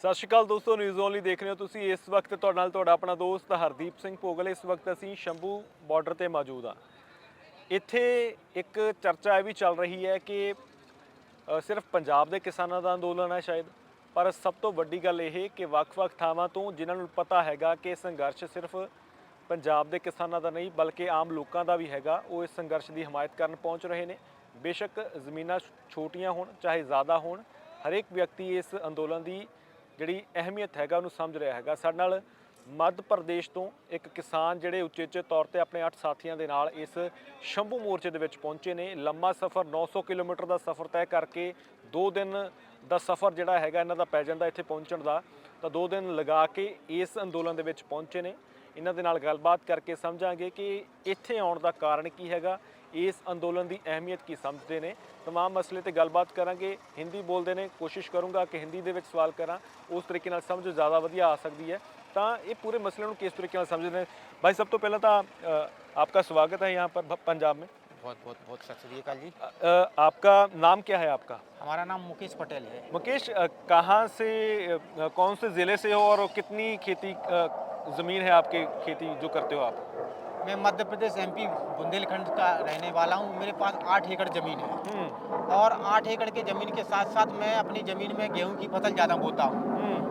ਸਤਿ ਸ਼੍ਰੀ ਅਕਾਲ ਦੋਸਤੋ, news only ਦੇਖ ਰਹੇ ਹੋ ਤੁਸੀਂ। ਇਸ ਵਕਤ ਤੁਹਾਡੇ ਨਾਲ ਤੁਹਾਡਾ ਆਪਣਾ ਦੋਸਤ ਹਰਦੀਪ ਸਿੰਘ ਭੋਗਲ। ਇਸ ਵਕਤ ਅਸੀਂ ਸ਼ੰਭੂ ਬਾਰਡਰ ਤੇ ਮੌਜੂਦ ਹਾਂ। ਇੱਥੇ ਇੱਕ ਚਰਚਾ ਇਹ ਵੀ ਚੱਲ ਰਹੀ ਹੈ ਕਿ ਸਿਰਫ ਪੰਜਾਬ ਦੇ ਕਿਸਾਨਾਂ ਦਾ ਅੰਦੋਲਨ ਹੈ ਸ਼ਾਇਦ, ਪਰ ਸਭ ਤੋਂ ਵੱਡੀ ਗੱਲ ਇਹ ਕਿ ਵੱਖ-ਵੱਖ ਥਾਵਾਂ ਤੋਂ ਜਿਨ੍ਹਾਂ ਨੂੰ ਪਤਾ ਹੈਗਾ ਕਿ ਸੰਘਰਸ਼ ਸਿਰਫ ਪੰਜਾਬ ਦੇ ਕਿਸਾਨਾਂ ਦਾ ਨਹੀਂ ਬਲਕਿ ਆਮ ਲੋਕਾਂ ਦਾ ਵੀ ਹੈਗਾ, ਉਹ ਇਸ ਸੰਘਰਸ਼ ਦੀ ਹਮਾਇਤ ਕਰਨ ਪਹੁੰਚ ਰਹੇ ਨੇ। ਬੇਸ਼ੱਕ ਜ਼ਮੀਨਾਂ ਛੋਟੀਆਂ ਹੋਣ ਚਾਹੇ ਜ਼ਿਆਦਾ ਹੋਣ, ਹਰੇਕ ਵਿਅਕਤੀ ਇਸ ਅੰਦੋਲਨ ਦੀ ਜਿਹੜੀ ਅਹਿਮੀਅਤ ਹੈਗਾ ਉਹਨੂੰ ਸਮਝ ਰਿਹਾ ਹੈਗਾ। ਸਾਡੇ ਨਾਲ ਮੱਧ ਪ੍ਰਦੇਸ਼ ਤੋਂ ਇੱਕ ਕਿਸਾਨ ਜਿਹੜੇ ਉਚੇਚੇ ਤੌਰ ਤੇ ਆਪਣੇ 8 ਸਾਥੀਆਂ ਦੇ ਨਾਲ ਇਸ ਸ਼ੰਭੂ ਮੋਰਚੇ ਦੇ ਵਿੱਚ ਪਹੁੰਚੇ ਨੇ। ਲੰਮਾ ਸਫ਼ਰ 900 ਕਿਲੋਮੀਟਰ ਦਾ ਸਫ਼ਰ ਤੈਅ ਕਰਕੇ 2 ਦਿਨ ਦਾ ਸਫ਼ਰ ਜਿਹੜਾ ਹੈਗਾ ਇਹਨਾਂ ਦਾ ਪੈ ਜਾਂਦਾ ਇੱਥੇ ਪਹੁੰਚਣ ਦਾ, ਤਾਂ 2 ਦਿਨ ਲਗਾ ਕੇ ਇਸ ਅੰਦੋਲਨ ਦੇ ਵਿੱਚ ਪਹੁੰਚੇ ਨੇ। ਇਹਨਾਂ ਦੇ ਨਾਲ ਗੱਲਬਾਤ ਕਰਕੇ ਸਮਝਾਂਗੇ ਕਿ ਇੱਥੇ ਆਉਣ ਦਾ ਕਾਰਨ ਕੀ ਹੈਗਾ, ਇਸ ਅੰਦੋਲਨ ਦੀ ਅਹਿਮੀਅਤ ਕੀ ਸਮਝਦੇ ਨੇ। तमाम मसले ते गलबात करांगे। हिंदी बोलते हैं, कोशिश करूँगा कि हिंदी दे विच सवाल करा, उस तरीके नाल समझ ज़्यादा वधिया आ सकती है। तो ये पूरे मसले को किस तरीके समझते हैं भाई? सब तो पहला तो आपका स्वागत है यहाँ पर पंजाब में। बहुत बहुत बहुत सत श्री अकाल जी। आपका नाम क्या है? आपका? हमारा नाम मुकेश पटेल है। मुकेश, कहाँ से, कौन से ज़िले से हो और कितनी खेती ज़मीन है आपकी, खेती जो करते हो आप? मैं मध्य प्रदेश एमपी बुंदेलखंड का रहने वाला हूँ। मेरे पास 8 एकड़ ज़मीन है और 8 एकड़ के ज़मीन के साथ साथ मैं अपनी ज़मीन में गेहूं की फसल ज़्यादा बोता हूँ।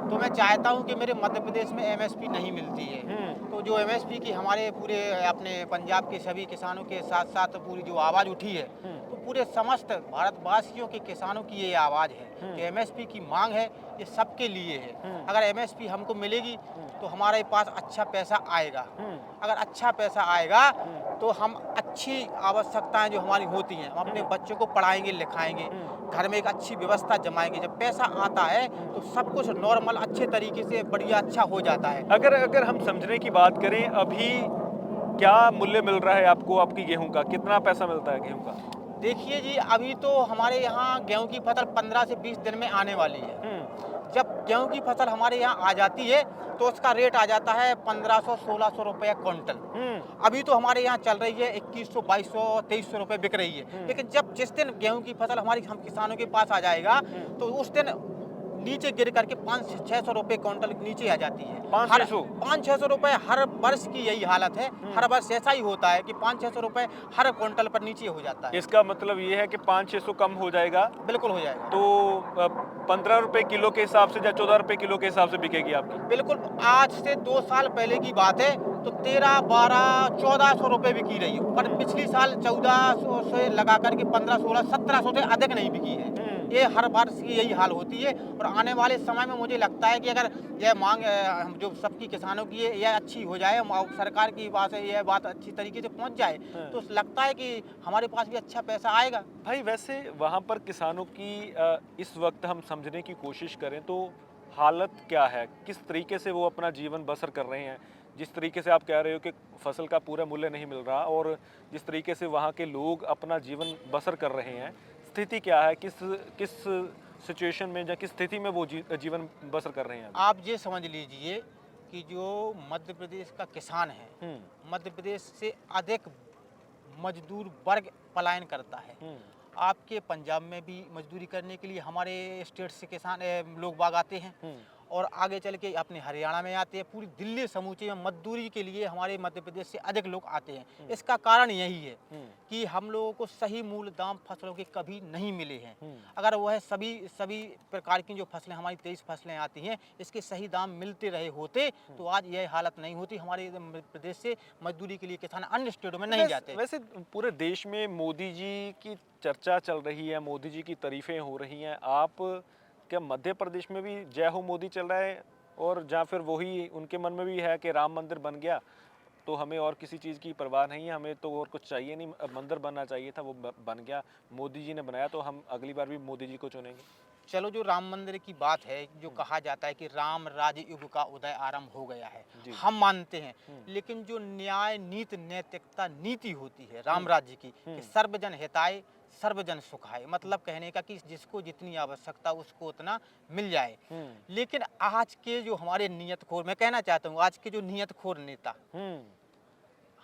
तो मैं चाहता हूँ कि मेरे मध्य प्रदेश में एमएसपी नहीं मिलती है, तो जो एमएसपी की हमारे पूरे अपने पंजाब के सभी किसानों के साथ साथ पूरी जो आवाज़ उठी है, तो पूरे समस्त भारतवासियों के किसानों की ये आवाज़ है कि एमएसपी की मांग है, ये सबके लिए है। अगर एमएसपी हमको मिलेगी तो हमारे पास अच्छा पैसा आएगा। अगर अच्छा पैसा आएगा तो हम अच्छी आवश्यकताएं जो हमारी होती हैं, हम अपने बच्चों को पढ़ाएंगे लिखाएंगे, घर में एक अच्छी व्यवस्था जमाएंगे। जब पैसा आता है तो सब कुछ नॉर्मल अच्छे तरीके से बढ़िया अच्छा हो जाता है। अगर हम समझने की बात करें, अभी क्या मूल्य मिल रहा है आपको आपकी गेहूं का? कितना पैसा मिलता है गेहूं का? देखिए जी, अभी तो हमारे यहाँ गेहूं की फसल 15 से 20 दिन में आने वाली है। जब गेहूं की फसल हमारे यहाँ आ जाती है तो उसका रेट आ जाता है 1500-1600 रुपये क्विंटल। अभी तो हमारे यहाँ चल रही है 2100, 2200, 2300 रुपये बिक रही है। लेकिन जब जिस दिन गेहूं की फसल हमारी हम किसानों के पास आ जाएगा तो उस दिन नीचे गिर करके 500-600 रुपये क्विंटल नीचे आ जाती है। 500-600 रुपये हर वर्ष की यही हालत है। हर वर्ष ऐसा ही होता है कि 500-600 रुपये हर क्विंटल पर नीचे हो जाता है। इसका मतलब ये है कि 500-600 कम हो जाएगा? बिल्कुल हो जाएगा। तो 15 रुपये किलो के हिसाब से या 14 रुपये किलो के हिसाब से बिकेगी आपकी? बिल्कुल। आज से 2 साल पहले की बात है तो 13, 12, 1400 रुपये बिकी रही है, पर पिछली साल 1400 से लगा करके 15, 16, 1700 से अधिक नहीं बिकी है। ये हर वर्ष की यही हाल होती है। और आने वाले समय में मुझे लगता है कि अगर यह मांग जो सबकी किसानों की है यह अच्छी हो जाए, सरकार की बात है यह बात अच्छी तरीके से पहुंच जाए, तो लगता है कि हमारे पास भी अच्छा पैसा आएगा। भाई वैसे वहाँ पर किसानों की इस वक्त हम समझने की कोशिश करें तो हालत क्या है, किस तरीके से वो अपना जीवन बसर कर रहे हैं? जिस तरीके से आप कह रहे हो कि फसल का पूरा मूल्य नहीं मिल रहा और जिस तरीके से वहाँ के लोग अपना जीवन बसर कर रहे हैं, स्थिति क्या है? किस सिचुएशन में या किस स्थिति में वो जीवन बसर कर रहे हैं? आप ये समझ लीजिए कि जो मध्य प्रदेश का किसान है, मध्य प्रदेश से अधिक मजदूर वर्ग पलायन करता है। आपके पंजाब में भी मजदूरी करने के लिए हमारे स्टेट से किसान लोग बाग आते हैं और आगे चल के अपने हरियाणा में आते हैं। पूरी दिल्ली समूचे में मजदूरी के लिए हमारे मध्य प्रदेश से अधिक लोग आते हैं। इसका कारण यही है कि हम लोगों को सही मूल्य दाम फसलों के कभी नहीं मिले हैं। अगर वह सभी प्रकार की जो फसलें हमारी 23 फसलें आती हैं, इसके सही दाम मिलते रहे होते तो आज यह हालत नहीं होती। हमारे मध्य प्रदेश से मजदूरी के लिए किसान अन्य स्टेटों में नहीं जाते। वैसे पूरे देश में मोदी जी की चर्चा चल रही है, मोदी जी की तारीफें हो रही हैं। आप क्या मध्य प्रदेश में भी जय हो मोदी चल रहा है, और या फिर वही उनके मन में भी है कि राम मंदिर बन गया तो हमें और किसी चीज़ की परवाह नहीं है, हमें तो और कुछ चाहिए नहीं, मंदिर बनना चाहिए था, वो बन गया, मोदी जी ने बनाया तो हम अगली बार भी मोदी जी को चुनेंगे? चलो, जो राम मंदिर की बात है, जो कहा जाता है कि राम राज्य युग का उदय आरंभ हो गया है, हम मानते हैं। लेकिन जो न्याय नीति नैतिकता नीति होती है राम राज्य की, कि सर्वजन हिताय सर्वजन सुखाय, मतलब कहने का कि जिसको जितनी आवश्यकता उसको उतना मिल जाए। लेकिन आज के जो हमारे नियतखोर, मैं कहना चाहता हूँ, आज के जो नियतखोर नेता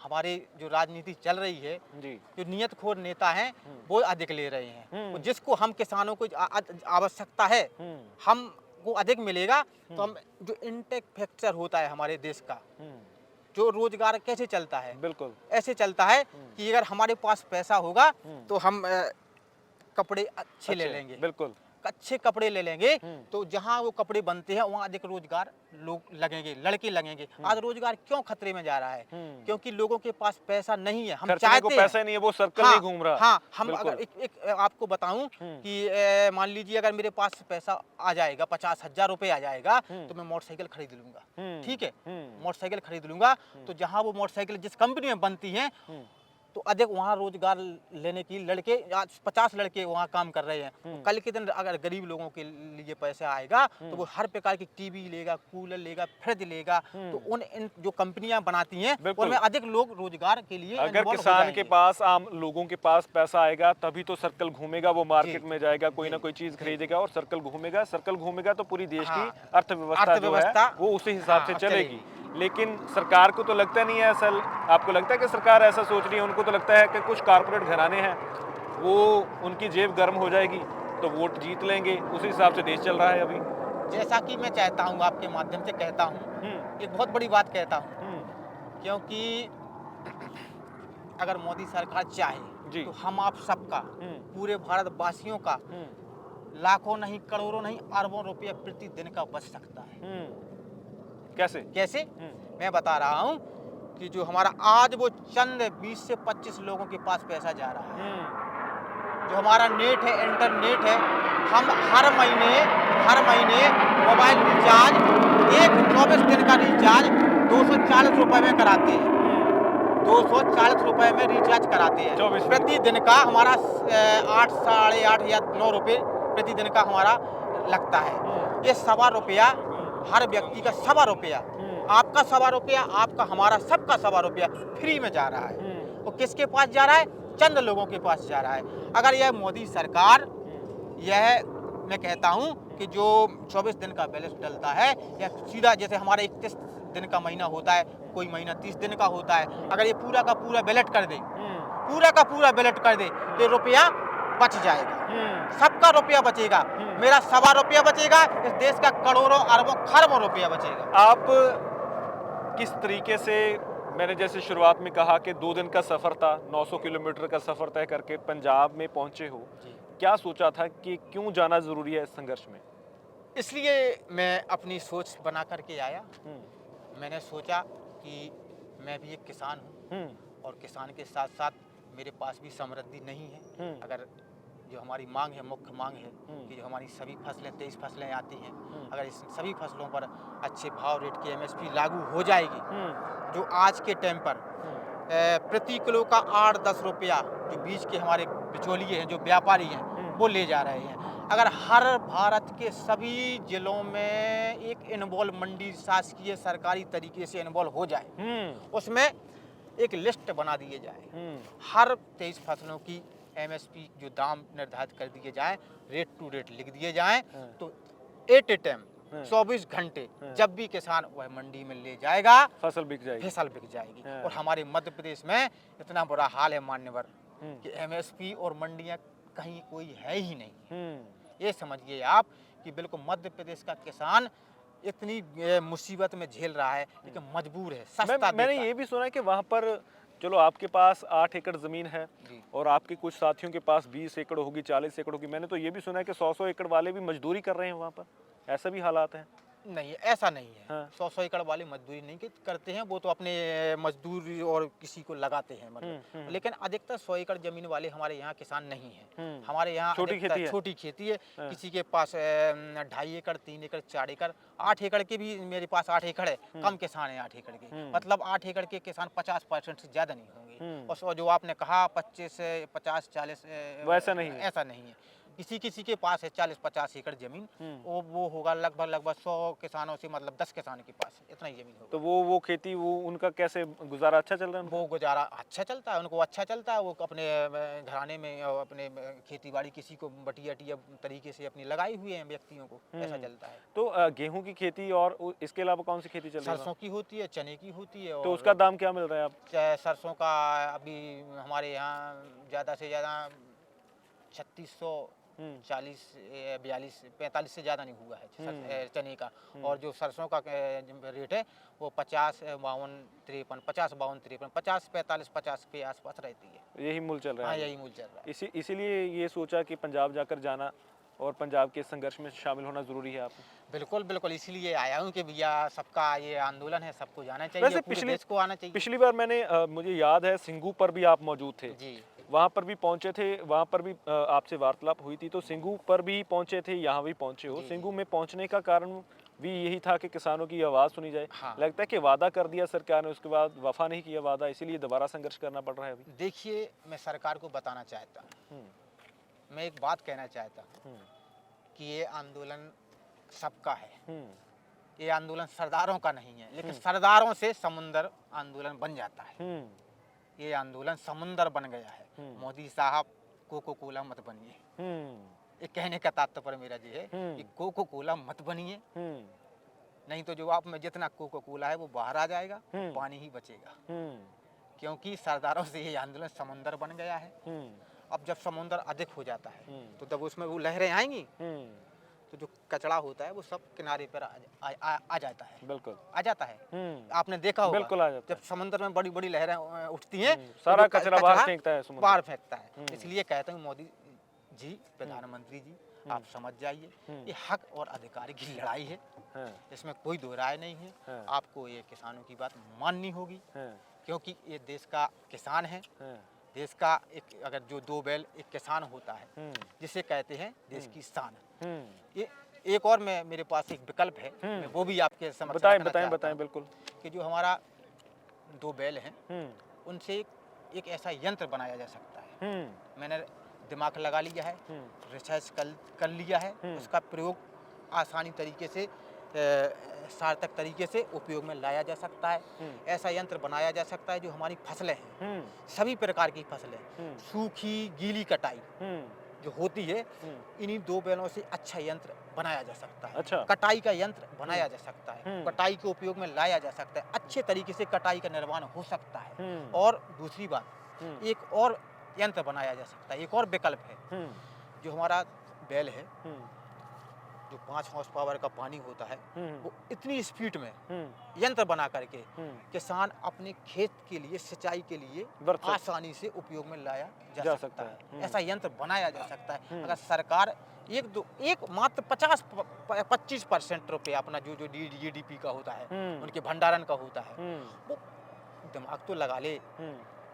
हमारे जो राजनीति चल रही है, जो नियतखोर नेता हैं वो अधिक ले रहे हैं। जिसको हम किसानों को आवश्यकता है, हम को अधिक मिलेगा तो हम जो इंफ्रास्ट्रक्चर होता है हमारे देश का, जो रोजगार कैसे चलता है, बिल्कुल ऐसे चलता है कि अगर हमारे पास पैसा होगा तो हम कपड़े अच्छे ले लेंगे, बिल्कुल अच्छे कपड़े ले लेंगे, तो जहाँ वो कपड़े बनते हैं वहाँ अधिक रोजगार लोग लगेंगे, लड़के लगेंगे। आज रोजगार क्यों खतरे में जा रहा है? क्योंकि लोगों के पास पैसा नहीं है। हम खर्चने को चाहते पैसा नहीं है, वो सर्कल नहीं घूम रहा। हाँ, हम बिल्कुल। अगर एक आपको बताऊं कि मान लीजिए अगर मेरे पास पैसा आ जाएगा, 50,000 रुपए आ जाएगा, तो मैं मोटरसाइकिल खरीद लूंगा। ठीक है, मोटरसाइकिल खरीद लूंगा, तो जहाँ वो मोटरसाइकिल जिस कंपनी में बनती है तो अधिक वहाँ रोजगार लेने की लड़के, आज 50 लड़के वहाँ काम कर रहे हैं। तो कल के दिन अगर गरीब लोगों के लिए पैसा आएगा तो वो हर प्रकार की टीवी लेगा, कूलर लेगा, फ्रिज लेगा, तो इन जो कंपनियां बनाती हैं उनमें अधिक लोग रोजगार के लिए अगर involve हो किसान के जाएंगे। पास, आम लोगों के पास पैसा आएगा तभी तो सर्कल घूमेगा, वो मार्केट में जाएगा, कोई ना कोई चीज खरीदेगा और सर्कल घूमेगा तो पूरी देश की अर्थव्यवस्था जो है वो उसी हिसाब से चलेगी। लेकिन सरकार को तो लगता नहीं है ऐसा। आपको लगता है कि सरकार ऐसा सोच रही है? उनको तो लगता है कि कुछ कारपोरेट घराने हैं, वो उनकी जेब गर्म हो जाएगी तो वोट जीत लेंगे, उसी हिसाब से देश चल रहा है अभी। जैसा कि मैं चाहता हूँ, आपके माध्यम से कहता हूँ, एक बहुत बड़ी बात कहता हूँ, क्योंकि अगर मोदी सरकार चाहे तो हम आप सबका, पूरे भारतवासियों का लाखों नहीं, करोड़ों नहीं, अरबों रुपया प्रतिदिन का बच सकता है। कैसे? कैसे? मैं बता रहा हूँ कि जो हमारा आज वो चंद 20 से 25 लोगों के पास पैसा जा रहा है, जो हमारा नेट है, इंटरनेट है, हम हर महीने मोबाइल रिचार्ज, एक 24 दिन का रिचार्ज 240 रुपए में कराते हैं। 240 रुपए में रिचार्ज कराते हैं। प्रतिदिन का हमारा 8, साढ़े 8 या 9 रुपये प्रतिदिन का हमारा लगता है। ये ₹1.25 हर व्यक्ति का ₹1.25, आपका ₹1.25, आपका, हमारा सबका ₹1.25 फ्री में जा रहा है। वो किसके पास जा रहा है? चंद लोगों के पास जा रहा है। अगर यह मोदी सरकार, यह मैं कहता हूं कि जो 24 दिन का बैलेंस डलता है, या सीधा जैसे हमारा 31 दिन का महीना होता है, कोई महीना 30 दिन का होता है, अगर ये पूरा का पूरा बैलेट कर दे, पूरा का पूरा बैलेट कर दे, तो रुपया बच जाएगा, सबका रुपया बचेगा, मेरा ₹1.25 बचेगा, इस देश का करोड़ों, अरबों, खरबों रुपया बचेगा। आप किस तरीके से, मैंने जैसे शुरुआत में कहा कि 2 दिन का सफर था, 900 किलोमीटर का सफर तय करके पंजाब में पहुंचे हो, क्या सोचा था कि क्यों जाना जरूरी है इस संघर्ष में? इसलिए मैं अपनी सोच बना करके आया। मैंने सोचा कि मैं भी एक किसान हूँ और किसान के साथ साथ मेरे पास भी समृद्धि नहीं है। अगर जो हमारी मांग है, मुख्य मांग है कि जो हमारी सभी फसलें, 23 फसलें आती हैं, अगर इस सभी फसलों पर अच्छे भाव रेट की MSP लागू हो जाएगी, जो आज के टाइम पर प्रति किलो का 8-10 रुपया जो बीज के हमारे बिचौलिए हैं, जो व्यापारी हैं, वो ले जा रहे हैं। अगर हर भारत के सभी जिलों में एक इन्वॉल्व मंडी शासकीय सरकारी तरीके से इन्वॉल्व हो जाए, उसमें एक लिस्ट बना दिए जाए, हर 23 फसलों की MSP जो दाम निर्धारित कर दिए जाए, रेट टू रेट लिख दिए जाए, तो एट ए टाइम 24 घंटे जब भी किसान वह मंडी में ले जाएगा, फसल बिक जाएगी। और हमारे मध्य प्रदेश में इतना बुरा हाल है मान्यवर कि MSP और मंडियां कहीं कोई है ही नहीं। ये समझिए आप कि बिल्कुल मध्य प्रदेश का किसान इतनी मुसीबत में झेल रहा है, लेकिन मजबूर है। सस्ता मैंने ये भी सुना है कि वहाँ पर, चलो आपके पास 8 एकड़ ज़मीन है और आपके कुछ साथियों के पास 20 एकड़ होगी, 40 एकड़ होगी। मैंने तो ये भी सुना है कि 100-100 एकड़ वाले भी मजदूरी कर रहे हैं वहाँ पर। ऐसा भी हालात हैं? नहीं, ऐसा नहीं है। 100-100 एकड़ वाले मजदूरी नहीं करते हैं, वो तो अपने मजदूर और किसी को लगाते हैं, मतलब। लेकिन अधिकतर 100 एकड़ जमीन वाले हमारे यहाँ किसान नहीं हैं। हमारे यहाँ छोटी खेती है। किसी के पास 2.5 एकड़, 3 एकड़, 4 एकड़, 8 एकड़ के भी मेरे पास 8 एकड़ है। कम किसान है 8 एकड़ के, मतलब 8 एकड़ के किसान 50% से ज्यादा नहीं होंगे। और जो आपने कहा 25 से 50, 40, वैसा नहीं है। ऐसा नहीं है। किसी के पास है 40-50 एकड़ जमीन, वो होगा लगभग 100 किसानों से, मतलब 10 किसानों के पास इतना ही जमीन होगा। तो वो खेती, वो उनका कैसे गुजारा अच्छा चल रहा है? वो गुजारा अच्छा चलता है, उनको अच्छा चलता है। वो अपने घराने में अपने खेती बाड़ी किसी को बटिया तरीके से अपनी लगाई हुई है व्यक्तियों को, ऐसा चलता है। तो गेहूं की खेती और इसके अलावा कौन सी खेती चल रही है? सरसों की होती है, चने की होती है। तो उसका दाम क्या मिल रहा है आप? सरसों का अभी हमारे यहाँ ज़्यादा से ज़्यादा 3600 40 42 45 से ज़्यादा नहीं हुआ है चने का। और जो सरसों का रेट है वो 50 52 53 50 52 53 50 45 50 के आसपास रहती है। यही मूल्य चल रहा हाँ, है। यही मूल्य चल रहा है। इसीलिए ये सोचा कि पंजाब जाकर जाना और पंजाब के संघर्ष में शामिल होना ज़रूरी है आपको। बिल्कुल, बिल्कुल, इसीलिए आया हूँ कि भैया सबका ये आंदोलन है, सबको जाना चाहिए, वैसे पूरे देश को आना चाहिए। पिछली बार मैंने मुझे याद है सिंगू पर भी आप मौजूद थे, जी। वहाँ पर भी पहुँचे थे, वहाँ पर भी आपसे वार्तालाप हुई थी, तो सिंगू पर भी पहुँचे थे, यहाँ भी पहुँचे हो। जी, सिंगू में पहुँचने का कारण भी यही था कि किसानों की आवाज़ सुनी जाए। हाँ। लगता है कि वादा कर दिया सरकार ने, उसके बाद वफा नहीं किया वादा, इसीलिए दोबारा संघर्ष करना पड़ रहा है अभी। देखिए, मैं सरकार को बताना चाहता हूँ, हम्म, मैं एक बात कहना चाहता हूँ हम्म, कि ये आंदोलन सबका है। हम्म, ये आंदोलन सरदारों का नहीं है, लेकिन सरदारों से समुंदर आंदोलन बन जाता है। हम्म, ये आंदोलन समुंदर बन गया है। मोदी साहब कोको कोला मत बनिए, हम्म, ये कहने का तात्पर्य मेरा ये है कि कोको कोला मत बनिए, हम्म, नहीं तो जो आप में जितना कोको कोला है वो बाहर आ जाएगा, पानी ही बचेगा। हम्म, क्योंकि सरदारों से ये आंदोलन समुंदर बन गया है। हम्म, अब जब समुंदर अधिक हो जाता है तो जब उसमें वो लहरें आएंगी तो जो कचरा होता है वो सब किनारे पर आ जाता है। बिल्कुल, आ जाता है। आपने देखा होगा, बिल्कुल आ जाता जब समुद्र में बड़ी बड़ी लहरें उठती हैं तो सारा जो कचरा बाहर फेंकता है समुद्र। बाहर फेंकता है। इसलिए कहते हैं मोदी जी, प्रधानमंत्री जी, आप समझ जाइए, ये हक और अधिकार की लड़ाई है, इसमें कोई दो राय नहीं है। आपको ये किसानों की बात माननी होगी, क्योंकि ये देश का किसान है। देश का एक अगर जो दो बैल एक किसान होता है, जिसे कहते हैं देश की शान। ये एक और मैं मेरे पास एक विकल्प है, मैं वो भी आपके समक्ष बताएं रखना बताएं चाहता बताएं हूं बिल्कुल। कि जो हमारा दो बैल हैं उनसे एक ऐसा यंत्र बनाया जा सकता है। मैंने दिमाग लगा लिया है, रिसर्च कर लिया है, उसका प्रयोग आसानी तरीके से सार्थक तरीके से उपयोग में लाया जा सकता है। ऐसा यंत्र बनाया जा सकता है जो हमारी फसलें हैं, सभी प्रकार की फसलें, सूखी गीली कटाई जो होती है, इन्हीं दो बैलों से अच्छा यंत्र बनाया जा सकता है। अच्छा। कटाई का यंत्र बनाया जा सकता है, कटाई के उपयोग में लाया जा सकता है, अच्छे तरीके से कटाई का निर्माण हो सकता है। और दूसरी बात, एक और यंत्र बनाया जा सकता है, एक और विकल्प है। जो हमारा बैल है, जो 5 हॉर्स पावर का पानी होता है, वो इतनी स्पीड में यंत्र बना करके किसान अपने खेत के लिए, सिंचाई के लिए आसानी से उपयोग में लाया जा सकता है। ऐसा यंत्र बनाया जा सकता है। अगर सरकार एक मात्र 50-25% रुपया अपना जो GDP का होता है, उनके भंडारण का होता है, वो दिमाग तो लगा ले।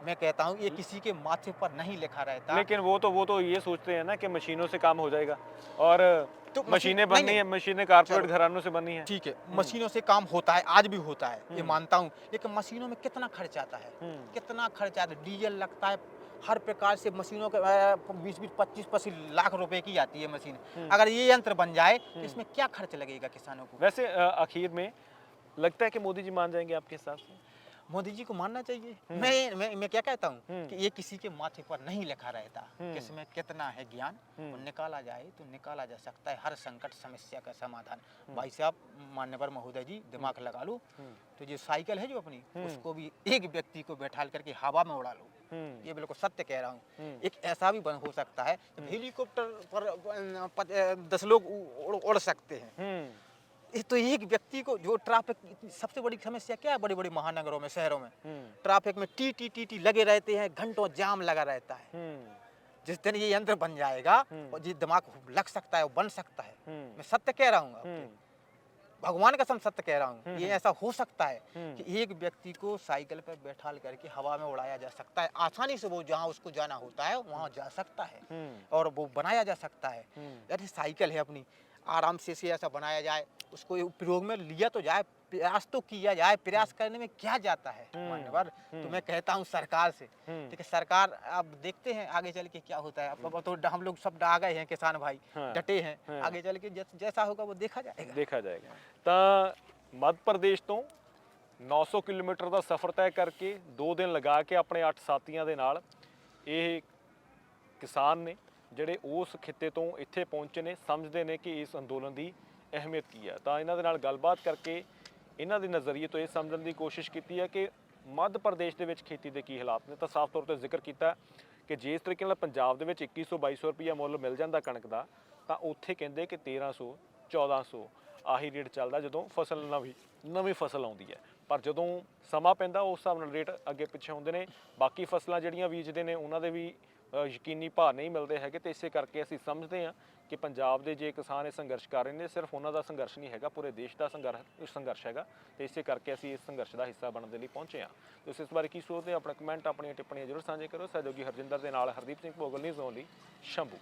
मैं कहता हूँ ये किसी के माथे पर नहीं लिखा रहता। लेकिन वो तो ये सोचते हैं ना कि मशीनों से काम हो जाएगा, और तो मशीनें बननी है, मशीनें कारपोरेट घरानों से बननी है। ठीक है, मशीनों से काम होता है, आज भी होता है, ये मानता हूँ, लेकिन मशीनों में कितना खर्च आता है, कितना खर्च आता है, डीजल लगता है, हर प्रकार से मशीनों के 20-25 लाख रुपए की आती है मशीन। अगर ये यंत्र बन जाए तो इसमें क्या खर्च लगेगा किसानों को। वैसे आखिर में लगता है कि मोदी जी मान जाएंगे आपके हिसाब से? मोदी जी को मानना चाहिए। मैं क्या कहता हूँ कि ये किसी के माथे पर नहीं लिखा रहता कि इसमें कितना है ज्ञान, वो निकाला जाए तो निकाला जा सकता है हर संकट समस्या का समाधान। भाई साहब, मान्यवर महोदय जी, दिमाग लगा लो, तो जो साइकिल है जो अपनी, उसको भी एक व्यक्ति को बैठाल करके हवा में उड़ा लो। ये बिल्कुल सत्य कह रहा हूँ। एक ऐसा भी हो सकता है हेलीकॉप्टर पर 10 लोग उड़ सकते हैं। तो एक व्यक्ति को, जो ट्रैफिक, सबसे बड़ी समस्या क्या है बड़ी बड़ी महानगरों में, शहरों में, ट्रैफिक में टी लगे रहते हैं, घंटों जाम लगा रहता है। जिस दिन ये यंत्र बन जाएगा और जी दिमाग लग सकता है, वो बन सकता है। मैं सत्य कह रहा हूँ, भगवान कसम सत्य कह रहा हूँ। ये ऐसा हो सकता है कि एक व्यक्ति को साइकिल पर बैठाल करके हवा में उड़ाया जा सकता है, आसानी से वो जहाँ उसको जाना होता है वहाँ जा सकता है, और वो बनाया जा सकता है। जैसे साइकिल है अपनी, आराम से ऐसा बनाया जाए, उसको उपयोग में लिया तो जाए, प्रयास तो किया जाए। प्रयास करने में क्या जाता है मान्यवर। तो मैं कहता हूँ सरकार से, ठीक है, सरकार अब देखते हैं आगे चल के क्या होता है। अब तो हम लोग सब आ गए हैं, किसान भाई डटे हैं, आगे चल के जैसा होगा वो देखा जाएगा। तो मध्य प्रदेश तो 900 किलोमीटर का सफ़र तय करके 2 दिन लगा के अपने 8 साथियों के नाल ये किसान ने ਜਿਹੜੇ ਉਸ ਖਿੱਤੇ ਤੋਂ ਇੱਥੇ ਪਹੁੰਚੇ ਨੇ, ਸਮਝਦੇ ਨੇ ਕਿ ਇਸ ਅੰਦੋਲਨ ਦੀ ਅਹਿਮੀਅਤ ਕੀ ਹੈ। ਤਾਂ ਇਹਨਾਂ ਦੇ ਨਾਲ ਗੱਲਬਾਤ ਕਰਕੇ ਇਹਨਾਂ ਦੇ ਨਜ਼ਰੀਏ ਤੋਂ ਇਹ ਸਮਝਣ ਦੀ ਕੋਸ਼ਿਸ਼ ਕੀਤੀ ਹੈ ਕਿ ਮੱਧ ਪ੍ਰਦੇਸ਼ ਦੇ ਵਿੱਚ ਖੇਤੀ ਦੇ ਕੀ ਹਾਲਾਤ ਨੇ। ਤਾਂ ਸਾਫ਼ ਤੌਰ ਤੇ ਜ਼ਿਕਰ ਕੀਤਾ ਕਿ ਜੇ ਇਸ ਤਰੀਕੇ ਨਾਲ ਪੰਜਾਬ ਦੇ ਵਿੱਚ 2100-2200 ਰੁਪਈਆ ਮੁੱਲ ਮਿਲ ਜਾਂਦਾ ਕਣਕ ਦਾ, ਤਾਂ ਉੱਥੇ ਕਹਿੰਦੇ ਕਿ 1300-1400 ਆਹੀ ਰੇਟ ਚੱਲਦਾ ਜਦੋਂ ਫਸਲ ਨਵੀਂ ਫਸਲ ਆਉਂਦੀ ਹੈ। ਪਰ ਜਦੋਂ ਸਮਾਂ ਪੈਂਦਾ ਉਸ ਹਿਸਾਬ ਨਾਲ ਰੇਟ ਅੱਗੇ ਪਿੱਛੇ ਹੁੰਦੇ ਨੇ। ਬਾਕੀ ਫਸਲਾਂ ਜਿਹੜੀਆਂ ਬੀਜਦੇ ਨੇ ਉਹਨਾਂ ਦੇ ਵੀ ਯਕੀਨੀ ਭਾਅ ਨਹੀਂ ਮਿਲਦੇ ਹੈਗੇ, ਤੇ ਇਸੇ ਕਰਕੇ ਅਸੀਂ ਸਮਝਦੇ ਹਾਂ ਕਿ ਪੰਜਾਬ ਦੇ ਜੇ ਕਿਸਾਨ ਇਹ ਸੰਘਰਸ਼ ਕਰ ਰਹੇ ਨੇ, ਸਿਰਫ ਉਹਨਾਂ ਦਾ ਸੰਘਰਸ਼ ਨਹੀਂ ਹੈਗਾ, ਪੂਰੇ ਦੇਸ਼ ਦਾ ਸੰਘਰਸ਼ ਹੈਗਾ, ਤੇ ਇਸੇ ਕਰਕੇ ਅਸੀਂ ਇਸ ਸੰਘਰਸ਼ ਦਾ ਹਿੱਸਾ ਬਣਨ ਦੇ ਲਈ ਪਹੁੰਚੇ ਹਾਂ। ਤੁਸੀਂ ਇਸ ਬਾਰੇ ਕੀ ਸੋਚਦੇ ਹੋ? ਆਪਣਾ ਕਮੈਂਟ, ਆਪਣੀਆਂ ਟਿੱਪਣੀਆਂ ਜ਼ਰੂਰ ਸਾਂਝੇ ਕਰੋ। ਸਹਿਯੋਗੀ ਹਰਜਿੰਦਰ ਦੇ ਨਾਲ ਹਰਦੀਪ ਸਿੰਘ ਭੋਗਲ, ਨਿਊਜ਼ ਓਨਲੀ, ਸ਼ੰਭੂ।